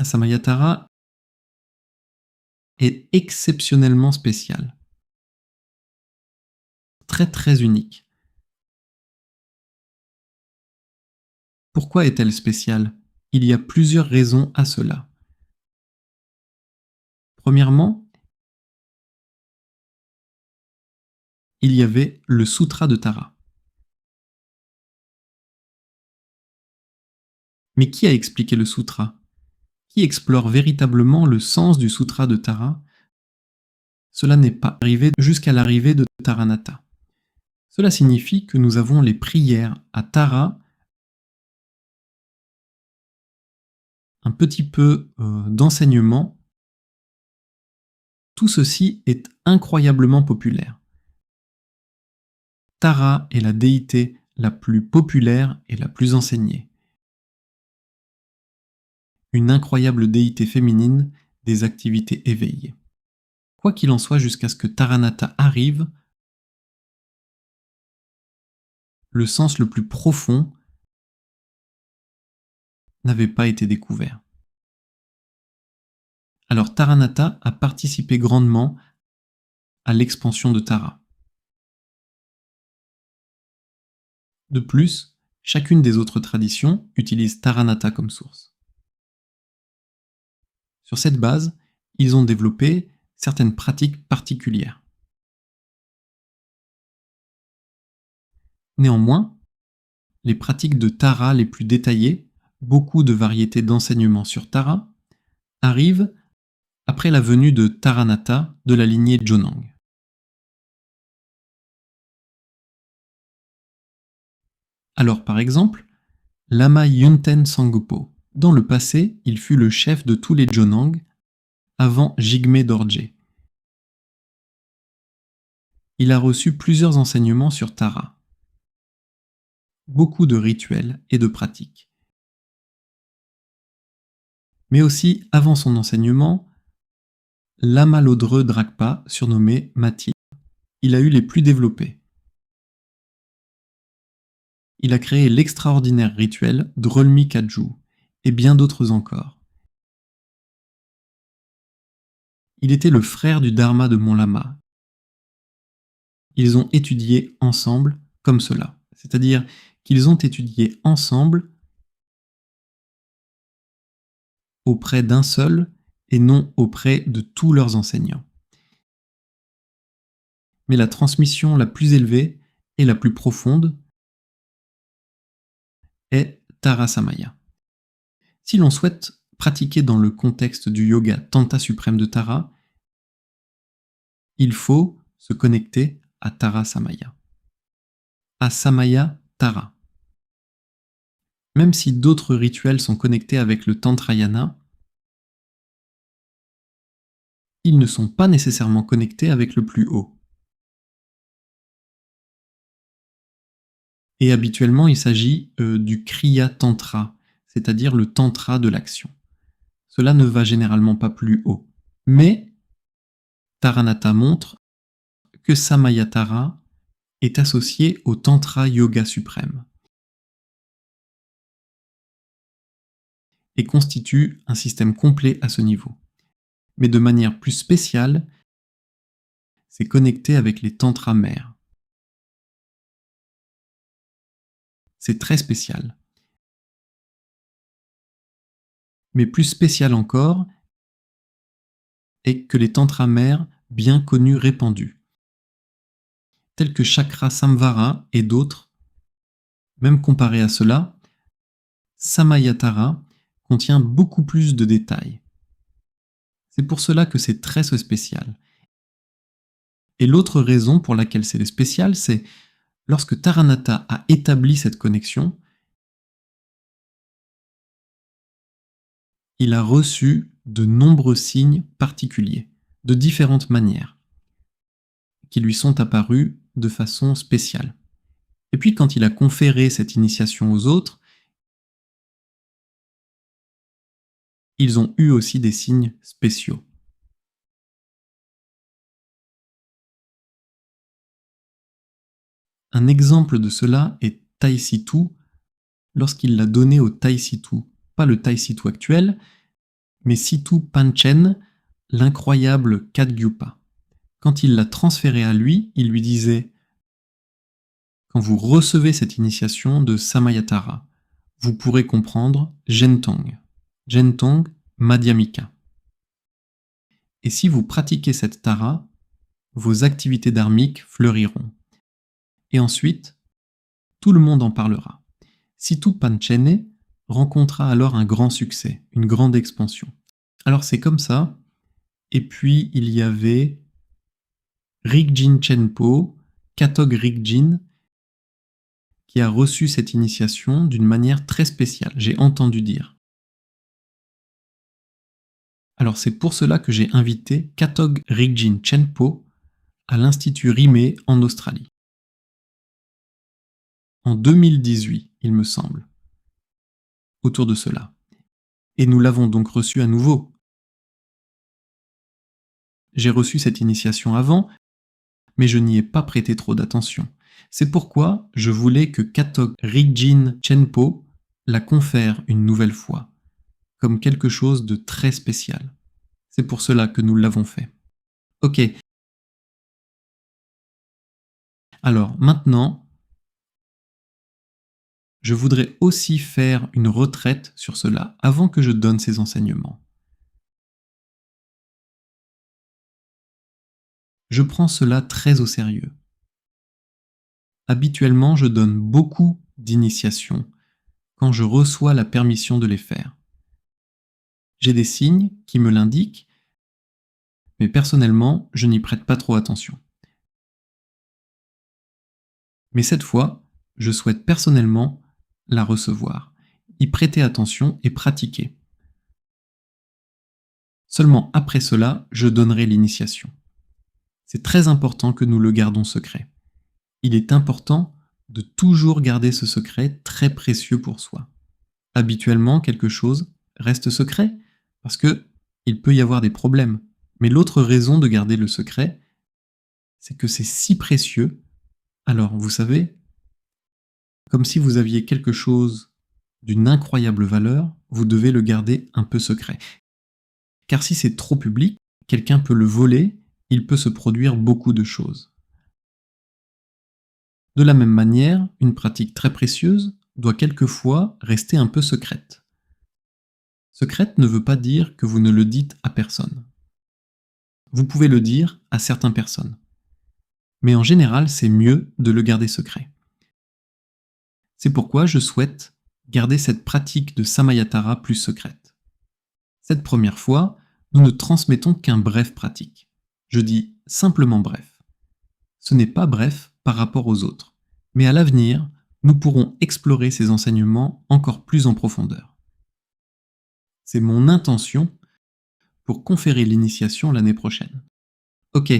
Samayatara est exceptionnellement spéciale, très très unique. Pourquoi est-elle spéciale? Il y a plusieurs raisons à cela. Premièrement, il y avait le Sutra de Tara. Mais qui a expliqué le Sutra? Qui explore véritablement le sens du Sutra de Tara? Cela n'est pas arrivé jusqu'à l'arrivée de Taranatha. Cela signifie que nous avons les prières à Tara, un petit peu d'enseignement. Tout ceci est incroyablement populaire. Tara est la déité la plus populaire et la plus enseignée. Une incroyable déité féminine des activités éveillées. Quoi qu'il en soit, jusqu'à ce que Taranatha arrive, le sens le plus profond n'avait pas été découvert. Alors Taranatha a participé grandement à l'expansion de Tara. De plus, chacune des autres traditions utilise Taranatha comme source. Sur cette base, ils ont développé certaines pratiques particulières. Néanmoins, les pratiques de Tara les plus détaillées, beaucoup de variétés d'enseignements sur Tara, arrivent après la venue de Taranatha de la lignée Jonang. Alors par exemple, Lama Yunten Sangopo. Dans le passé, il fut le chef de tous les Jonang avant Jigme Dorje. Il a reçu plusieurs enseignements sur Tara, beaucoup de rituels et de pratiques. Mais aussi, avant son enseignement, Lama Lodre Drakpa, surnommé Mati, il a eu les plus développés. Il a créé l'extraordinaire rituel Drolmi Kaju et bien d'autres encore. Il était le frère du Dharma de mon lama. Ils ont étudié ensemble comme cela, c'est-à-dire qu'ils ont étudié ensemble auprès d'un seul et non auprès de tous leurs enseignants. Mais la transmission la plus élevée et la plus profonde est Tara-samaya. Si l'on souhaite pratiquer dans le contexte du yoga Tanta suprême de Tara, il faut se connecter à Tara-samaya. À Samaya Tara. Même si d'autres rituels sont connectés avec le Tantrayana, ils ne sont pas nécessairement connectés avec le plus haut. Et habituellement, il s'agit du Kriya Tantra, c'est-à-dire le Tantra de l'action. Cela ne va généralement pas plus haut. Mais Taranatha montre que Samayatara est associé au Tantra Yoga suprême et constitue un système complet à ce niveau. Mais de manière plus spéciale, c'est connecté avec les Tantras mères. C'est très spécial. Mais plus spécial encore est que les Tantras mères bien connus répandus, tels que Chakra Samvara et d'autres, même comparé à cela, Samayatara contient beaucoup plus de détails. C'est pour cela que c'est très spécial. Et l'autre raison pour laquelle c'est spécial, c'est lorsque Taranatha a établi cette connexion, il a reçu de nombreux signes particuliers, de différentes manières, qui lui sont apparus de façon spéciale. Et puis quand il a conféré cette initiation aux autres, ils ont eu aussi des signes spéciaux. Un exemple de cela est Tai Situ, lorsqu'il l'a donné au Tai Situ, pas le Tai Situ actuel, mais Situ Panchen, l'incroyable Kagyupa. Quand il l'a transféré à lui, il lui disait « Quand vous recevez cette initiation de Samayatara, vous pourrez comprendre Gentong, Gentong Madhyamika. Et si vous pratiquez cette Tara, vos activités dharmiques fleuriront. Et ensuite, tout le monde en parlera. Situ Panchene rencontra alors un grand succès, une grande expansion. Alors c'est comme ça. Et puis il y avait Rigjin Chenpo, Katog Rigjin, qui a reçu cette initiation d'une manière très spéciale, j'ai entendu dire. Alors c'est pour cela que j'ai invité Katog Rigjin Chenpo à l'Institut Rimé en Australie. En 2018, il me semble, autour de cela. Et nous l'avons donc reçu à nouveau. J'ai reçu cette initiation avant, mais je n'y ai pas prêté trop d'attention. C'est pourquoi je voulais que Katog Rigjin Chenpo la confère une nouvelle fois, comme quelque chose de très spécial. C'est pour cela que nous l'avons fait. Ok. Alors maintenant, je voudrais aussi faire une retraite sur cela avant que je donne ces enseignements. Je prends cela très au sérieux. Habituellement, je donne beaucoup d'initiations quand je reçois la permission de les faire. J'ai des signes qui me l'indiquent, mais personnellement, je n'y prête pas trop attention. Mais cette fois, je souhaite personnellement la recevoir, y prêter attention et pratiquer. Seulement après cela, je donnerai l'initiation. C'est très important que nous le gardons secret. Il est important de toujours garder ce secret très précieux pour soi. Habituellement, quelque chose reste secret parce que il peut y avoir des problèmes. Mais l'autre raison de garder le secret, c'est que c'est si précieux. Alors, vous savez, comme si vous aviez quelque chose d'une incroyable valeur, vous devez le garder un peu secret. Car si c'est trop public, quelqu'un peut le voler, il peut se produire beaucoup de choses. De la même manière, une pratique très précieuse doit quelquefois rester un peu secrète. Secrète ne veut pas dire que vous ne le dites à personne. Vous pouvez le dire à certaines personnes. Mais en général, c'est mieux de le garder secret. C'est pourquoi je souhaite garder cette pratique de Samayatara plus secrète. Cette première fois, nous ne transmettons qu'un bref pratique. Je dis simplement bref. Ce n'est pas bref par rapport aux autres, mais à l'avenir, nous pourrons explorer ces enseignements encore plus en profondeur. C'est mon intention pour conférer l'initiation l'année prochaine. Ok,